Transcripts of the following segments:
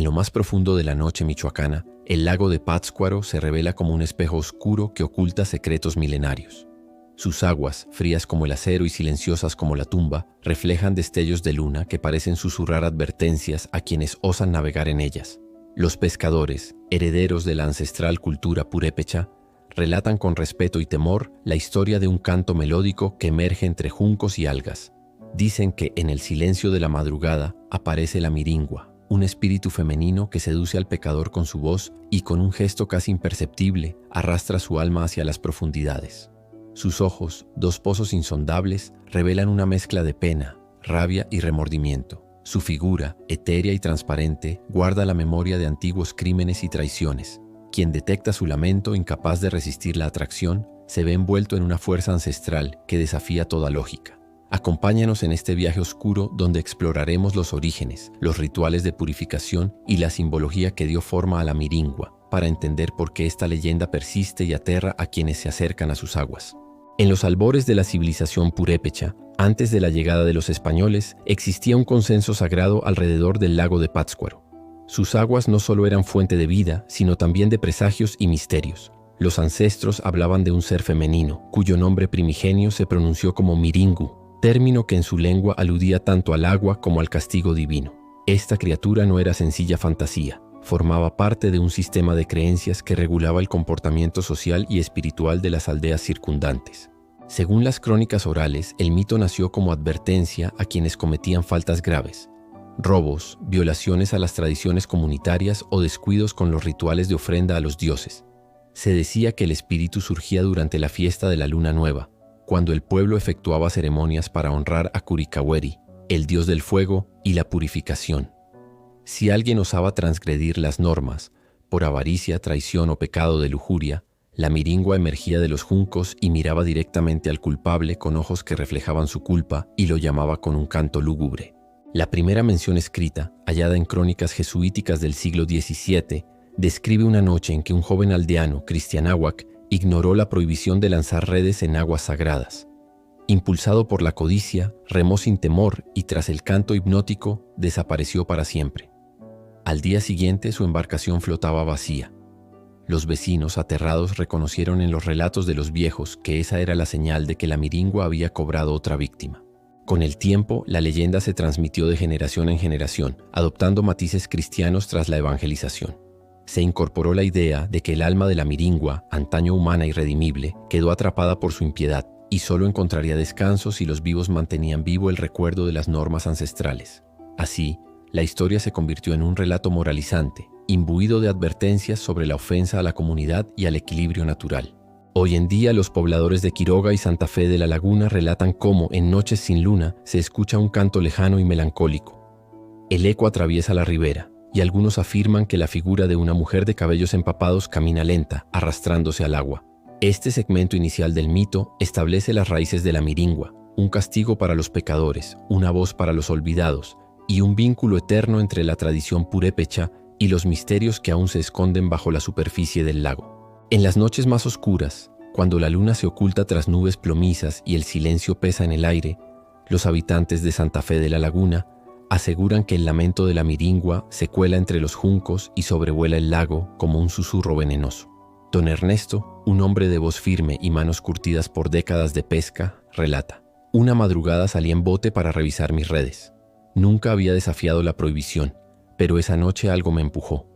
En lo más profundo de la noche michoacana, el lago de Pátzcuaro se revela como un espejo oscuro que oculta secretos milenarios. Sus aguas, frías como el acero y silenciosas como la tumba, reflejan destellos de luna que parecen susurrar advertencias a quienes osan navegar en ellas. Los pescadores, herederos de la ancestral cultura purépecha, relatan con respeto y temor la historia de un canto melódico que emerge entre juncos y algas. Dicen que en el silencio de la madrugada aparece la miringua, un espíritu femenino que seduce al pecador con su voz y con un gesto casi imperceptible arrastra su alma hacia las profundidades. Sus ojos, dos pozos insondables, revelan una mezcla de pena, rabia y remordimiento. Su figura, etérea y transparente, guarda la memoria de antiguos crímenes y traiciones. Quien detecta su lamento, incapaz de resistir la atracción, se ve envuelto en una fuerza ancestral que desafía toda lógica. Acompáñanos en este viaje oscuro donde exploraremos los orígenes, los rituales de purificación y la simbología que dio forma a la miringua, para entender por qué esta leyenda persiste y aterra a quienes se acercan a sus aguas. En los albores de la civilización purépecha, antes de la llegada de los españoles, existía un consenso sagrado alrededor del lago de Pátzcuaro. Sus aguas no solo eran fuente de vida, sino también de presagios y misterios. Los ancestros hablaban de un ser femenino, cuyo nombre primigenio se pronunció como miringu, término que en su lengua aludía tanto al agua como al castigo divino. Esta criatura no era sencilla fantasía, formaba parte de un sistema de creencias que regulaba el comportamiento social y espiritual de las aldeas circundantes. Según las crónicas orales, el mito nació como advertencia a quienes cometían faltas graves, robos, violaciones a las tradiciones comunitarias o descuidos con los rituales de ofrenda a los dioses. Se decía que el espíritu surgía durante la fiesta de la luna nueva, cuando el pueblo efectuaba ceremonias para honrar a Curicahueri, el dios del fuego y la purificación. Si alguien osaba transgredir las normas, por avaricia, traición o pecado de lujuria, la miringua emergía de los juncos y miraba directamente al culpable con ojos que reflejaban su culpa y lo llamaba con un canto lúgubre. La primera mención escrita, hallada en crónicas jesuíticas del siglo XVII, describe una noche en que un joven aldeano, Cristianáhuac, ignoró la prohibición de lanzar redes en aguas sagradas. Impulsado por la codicia, remó sin temor y tras el canto hipnótico desapareció para siempre. Al día siguiente su embarcación flotaba vacía. Los vecinos, aterrados, reconocieron en los relatos de los viejos que esa era la señal de que la miringua había cobrado otra víctima. Con el tiempo, la leyenda se transmitió de generación en generación, adoptando matices cristianos tras la evangelización. Se incorporó la idea de que el alma de la miringua, antaño humana y redimible, quedó atrapada por su impiedad y solo encontraría descanso si los vivos mantenían vivo el recuerdo de las normas ancestrales. Así, la historia se convirtió en un relato moralizante, imbuido de advertencias sobre la ofensa a la comunidad y al equilibrio natural. Hoy en día, los pobladores de Quiroga y Santa Fe de la Laguna relatan cómo, en noches sin luna, se escucha un canto lejano y melancólico. El eco atraviesa la ribera, y algunos afirman que la figura de una mujer de cabellos empapados camina lenta, arrastrándose al agua. Este segmento inicial del mito establece las raíces de la miringua, un castigo para los pecadores, una voz para los olvidados, y un vínculo eterno entre la tradición purépecha y los misterios que aún se esconden bajo la superficie del lago. En las noches más oscuras, cuando la luna se oculta tras nubes plomizas y el silencio pesa en el aire, los habitantes de Santa Fe de la Laguna aseguran que el lamento de la miringua se cuela entre los juncos y sobrevuela el lago como un susurro venenoso. Don Ernesto, un hombre de voz firme y manos curtidas por décadas de pesca, relata: «Una madrugada salí en bote para revisar mis redes. Nunca había desafiado la prohibición, pero esa noche algo me empujó.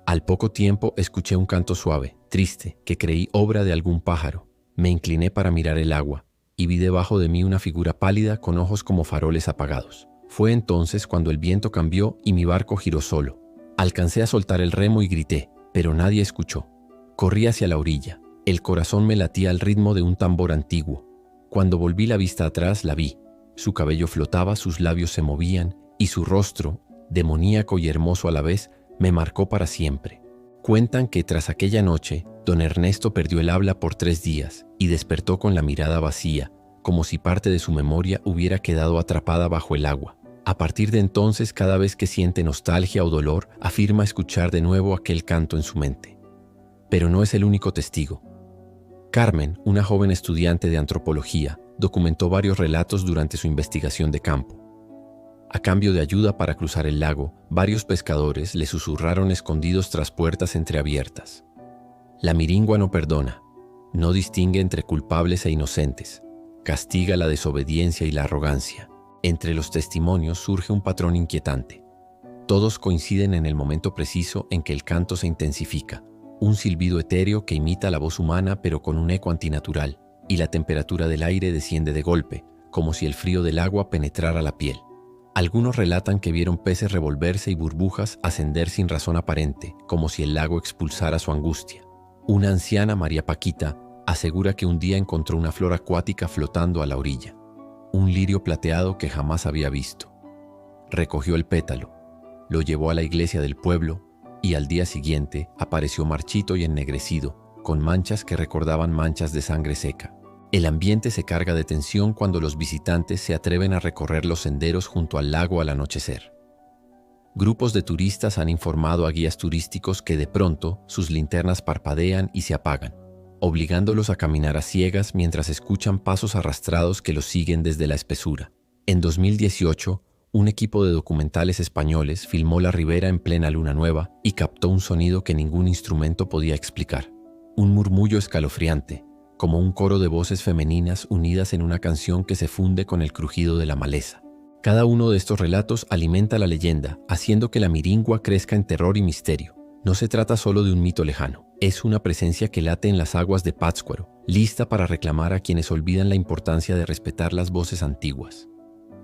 Al poco tiempo escuché un canto suave, triste, que creí obra de algún pájaro. Me incliné para mirar el agua y vi debajo de mí una figura pálida con ojos como faroles apagados. Fue entonces cuando el viento cambió y mi barco giró solo. Alcancé a soltar el remo y grité, pero nadie escuchó. Corrí hacia la orilla. El corazón me latía al ritmo de un tambor antiguo. Cuando volví la vista atrás, la vi. Su cabello flotaba, sus labios se movían y su rostro, demoníaco y hermoso a la vez, me marcó para siempre». Cuentan que tras aquella noche, don Ernesto perdió el habla por 3 días y despertó con la mirada vacía, como si parte de su memoria hubiera quedado atrapada bajo el agua. A partir de entonces, cada vez que siente nostalgia o dolor, afirma escuchar de nuevo aquel canto en su mente. Pero no es el único testigo. Carmen, una joven estudiante de antropología, documentó varios relatos durante su investigación de campo. A cambio de ayuda para cruzar el lago, varios pescadores le susurraron escondidos tras puertas entreabiertas. La miringua no perdona, no distingue entre culpables e inocentes, castiga la desobediencia y la arrogancia. Entre los testimonios surge un patrón inquietante. Todos coinciden en el momento preciso en que el canto se intensifica, un silbido etéreo que imita la voz humana pero con un eco antinatural, y la temperatura del aire desciende de golpe, como si el frío del agua penetrara la piel. Algunos relatan que vieron peces revolverse y burbujas ascender sin razón aparente, como si el lago expulsara su angustia. Una anciana, María Paquita, asegura que un día encontró una flor acuática flotando a la orilla, un lirio plateado que jamás había visto. Recogió el pétalo, lo llevó a la iglesia del pueblo y al día siguiente apareció marchito y ennegrecido, con manchas que recordaban manchas de sangre seca. El ambiente se carga de tensión cuando los visitantes se atreven a recorrer los senderos junto al lago al anochecer. Grupos de turistas han informado a guías turísticos que de pronto sus linternas parpadean y se apagan, obligándolos a caminar a ciegas mientras escuchan pasos arrastrados que los siguen desde la espesura. En 2018, un equipo de documentales españoles filmó la ribera en plena luna nueva y captó un sonido que ningún instrumento podía explicar. Un murmullo escalofriante, como un coro de voces femeninas unidas en una canción que se funde con el crujido de la maleza. Cada uno de estos relatos alimenta la leyenda, haciendo que la miringua crezca en terror y misterio. No se trata solo de un mito lejano, es una presencia que late en las aguas de Pátzcuaro, lista para reclamar a quienes olvidan la importancia de respetar las voces antiguas.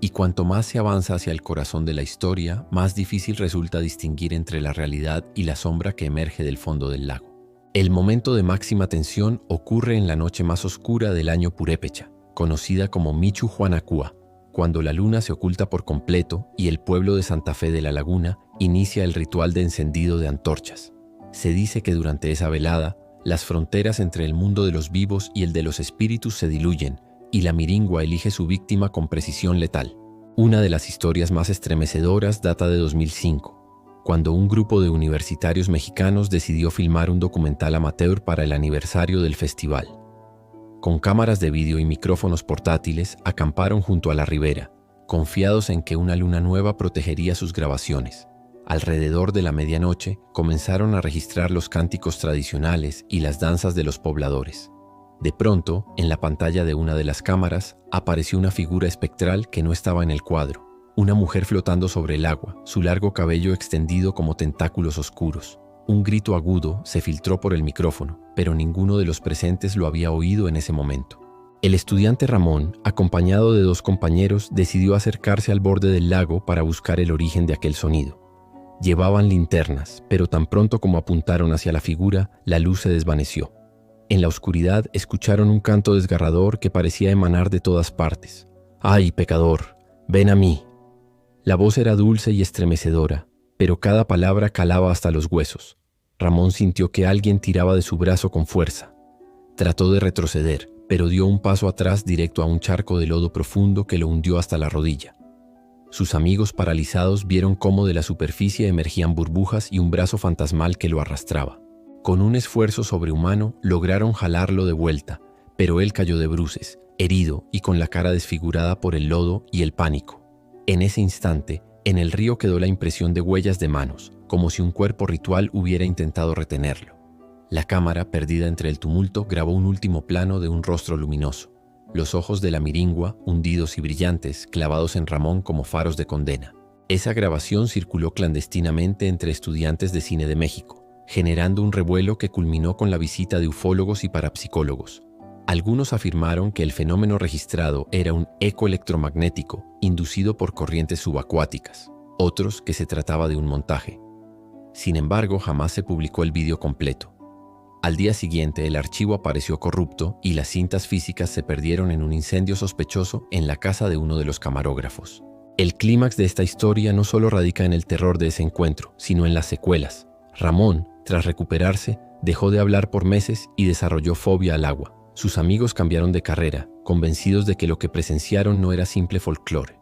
Y cuanto más se avanza hacia el corazón de la historia, más difícil resulta distinguir entre la realidad y la sombra que emerge del fondo del lago. El momento de máxima tensión ocurre en la noche más oscura del año purépecha, conocida como Michu Juanacúa, cuando la luna se oculta por completo y el pueblo de Santa Fe de la Laguna inicia el ritual de encendido de antorchas. Se dice que durante esa velada, las fronteras entre el mundo de los vivos y el de los espíritus se diluyen, y la miringua elige su víctima con precisión letal. Una de las historias más estremecedoras data de 2005, cuando un grupo de universitarios mexicanos decidió filmar un documental amateur para el aniversario del festival. Con cámaras de vídeo y micrófonos portátiles, acamparon junto a la ribera, confiados en que una luna nueva protegería sus grabaciones. Alrededor de la medianoche, comenzaron a registrar los cánticos tradicionales y las danzas de los pobladores. De pronto, en la pantalla de una de las cámaras, apareció una figura espectral que no estaba en el cuadro. Una mujer flotando sobre el agua, su largo cabello extendido como tentáculos oscuros. Un grito agudo se filtró por el micrófono, pero ninguno de los presentes lo había oído en ese momento. El estudiante Ramón, acompañado de 2 compañeros, decidió acercarse al borde del lago para buscar el origen de aquel sonido. Llevaban linternas, pero tan pronto como apuntaron hacia la figura, la luz se desvaneció. En la oscuridad escucharon un canto desgarrador que parecía emanar de todas partes. «¡Ay, pecador! ¡Ven a mí!». La voz era dulce y estremecedora, pero cada palabra calaba hasta los huesos. Ramón sintió que alguien tiraba de su brazo con fuerza. Trató de retroceder, pero dio un paso atrás directo a un charco de lodo profundo que lo hundió hasta la rodilla. Sus amigos paralizados vieron cómo de la superficie emergían burbujas y un brazo fantasmal que lo arrastraba. Con un esfuerzo sobrehumano lograron jalarlo de vuelta, pero él cayó de bruces, herido y con la cara desfigurada por el lodo y el pánico. En ese instante, en el río quedó la impresión de huellas de manos, como si un cuerpo ritual hubiera intentado retenerlo. La cámara, perdida entre el tumulto, grabó un último plano de un rostro luminoso. Los ojos de la miringua, hundidos y brillantes, clavados en Ramón como faros de condena. Esa grabación circuló clandestinamente entre estudiantes de cine de México, generando un revuelo que culminó con la visita de ufólogos y parapsicólogos. Algunos afirmaron que el fenómeno registrado era un eco electromagnético inducido por corrientes subacuáticas, otros que se trataba de un montaje. Sin embargo, jamás se publicó el vídeo completo. Al día siguiente, el archivo apareció corrupto y las cintas físicas se perdieron en un incendio sospechoso en la casa de uno de los camarógrafos. El clímax de esta historia no solo radica en el terror de ese encuentro, sino en las secuelas. Ramón, tras recuperarse, dejó de hablar por meses y desarrolló fobia al agua. Sus amigos cambiaron de carrera, convencidos de que lo que presenciaron no era simple folclore.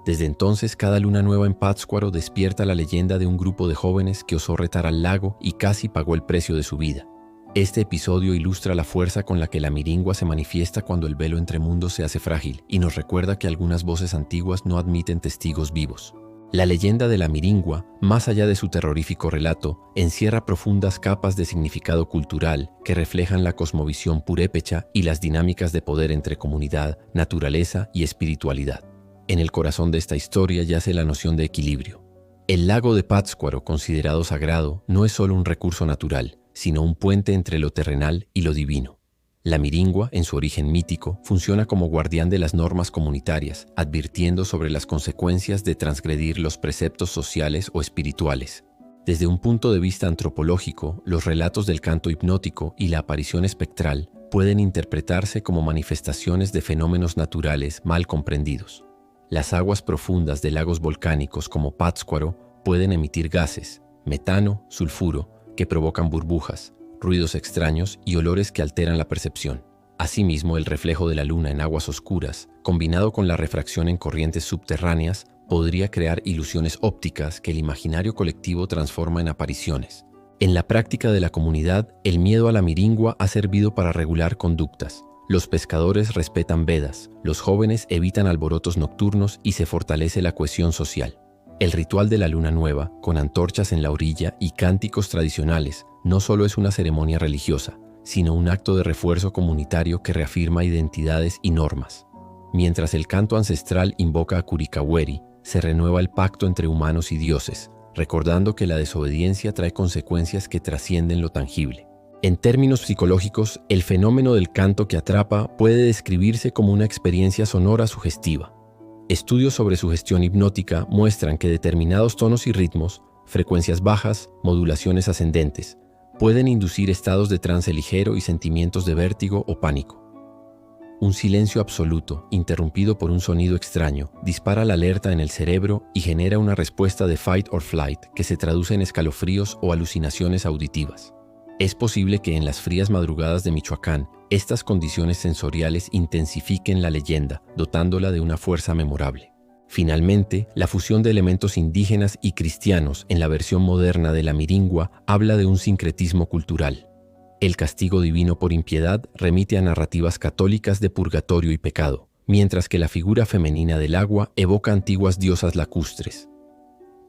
Desde entonces, cada luna nueva en Pátzcuaro despierta la leyenda de un grupo de jóvenes que osó retar al lago y casi pagó el precio de su vida. Este episodio ilustra la fuerza con la que la miringua se manifiesta cuando el velo entre mundos se hace frágil y nos recuerda que algunas voces antiguas no admiten testigos vivos. La leyenda de la miringua, más allá de su terrorífico relato, encierra profundas capas de significado cultural que reflejan la cosmovisión purépecha y las dinámicas de poder entre comunidad, naturaleza y espiritualidad. En el corazón de esta historia yace la noción de equilibrio. El lago de Pátzcuaro, considerado sagrado, no es solo un recurso natural, sino un puente entre lo terrenal y lo divino. La miringua, en su origen mítico, funciona como guardián de las normas comunitarias, advirtiendo sobre las consecuencias de transgredir los preceptos sociales o espirituales. Desde un punto de vista antropológico, los relatos del canto hipnótico y la aparición espectral pueden interpretarse como manifestaciones de fenómenos naturales mal comprendidos. Las aguas profundas de lagos volcánicos como Pátzcuaro pueden emitir gases, metano, sulfuro, que provocan burbujas, ruidos extraños y olores que alteran la percepción. Asimismo, el reflejo de la luna en aguas oscuras, combinado con la refracción en corrientes subterráneas, podría crear ilusiones ópticas que el imaginario colectivo transforma en apariciones. En la práctica de la comunidad, el miedo a la miringua ha servido para regular conductas. Los pescadores respetan vedas, los jóvenes evitan alborotos nocturnos y se fortalece la cohesión social. El ritual de la luna nueva, con antorchas en la orilla y cánticos tradicionales, no solo es una ceremonia religiosa, sino un acto de refuerzo comunitario que reafirma identidades y normas. Mientras el canto ancestral invoca a Curicahueri, se renueva el pacto entre humanos y dioses, recordando que la desobediencia trae consecuencias que trascienden lo tangible. En términos psicológicos, el fenómeno del canto que atrapa puede describirse como una experiencia sonora sugestiva. Estudios sobre sugestión hipnótica muestran que determinados tonos y ritmos, frecuencias bajas, modulaciones ascendentes, pueden inducir estados de trance ligero y sentimientos de vértigo o pánico. Un silencio absoluto, interrumpido por un sonido extraño, dispara la alerta en el cerebro y genera una respuesta de fight or flight que se traduce en escalofríos o alucinaciones auditivas. Es posible que en las frías madrugadas de Michoacán, estas condiciones sensoriales intensifiquen la leyenda, dotándola de una fuerza memorable. Finalmente, la fusión de elementos indígenas y cristianos en la versión moderna de la miringua habla de un sincretismo cultural. El castigo divino por impiedad remite a narrativas católicas de purgatorio y pecado, mientras que la figura femenina del agua evoca antiguas diosas lacustres.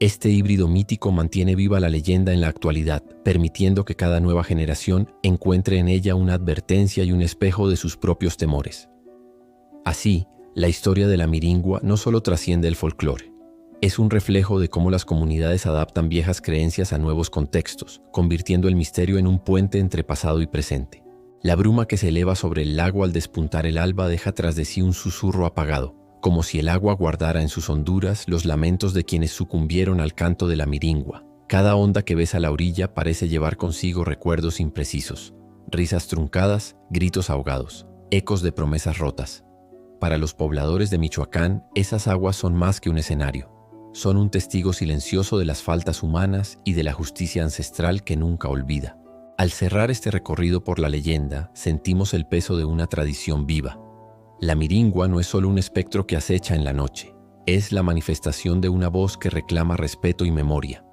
Este híbrido mítico mantiene viva la leyenda en la actualidad, permitiendo que cada nueva generación encuentre en ella una advertencia y un espejo de sus propios temores. Así, la historia de la miringua no solo trasciende el folclore, es un reflejo de cómo las comunidades adaptan viejas creencias a nuevos contextos, convirtiendo el misterio en un puente entre pasado y presente. La bruma que se eleva sobre el lago al despuntar el alba deja tras de sí un susurro apagado, como si el agua guardara en sus honduras los lamentos de quienes sucumbieron al canto de la miringua. Cada onda que besa la orilla parece llevar consigo recuerdos imprecisos, risas truncadas, gritos ahogados, ecos de promesas rotas. Para los pobladores de Michoacán, esas aguas son más que un escenario. Son un testigo silencioso de las faltas humanas y de la justicia ancestral que nunca olvida. Al cerrar este recorrido por la leyenda, sentimos el peso de una tradición viva. La miringua no es solo un espectro que acecha en la noche, es la manifestación de una voz que reclama respeto y memoria.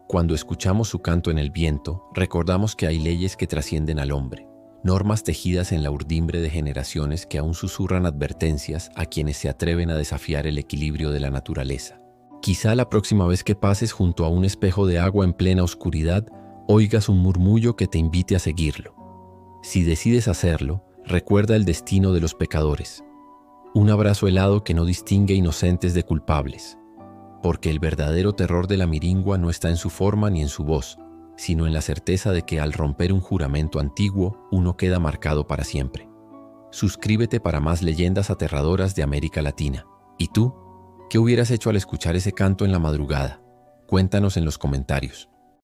Cuando escuchamos su canto en el viento, recordamos que hay leyes que trascienden al hombre, normas tejidas en la urdimbre de generaciones que aún susurran advertencias a quienes se atreven a desafiar el equilibrio de la naturaleza. Quizá la próxima vez que pases junto a un espejo de agua en plena oscuridad, oigas un murmullo que te invite a seguirlo. Si decides hacerlo, recuerda el destino de los pecadores. Un abrazo helado que no distingue inocentes de culpables. Porque el verdadero terror de la miringua no está en su forma ni en su voz, sino en la certeza de que al romper un juramento antiguo, uno queda marcado para siempre. Suscríbete para más leyendas aterradoras de América Latina. ¿Y tú? ¿Qué hubieras hecho al escuchar ese canto en la madrugada? Cuéntanos en los comentarios.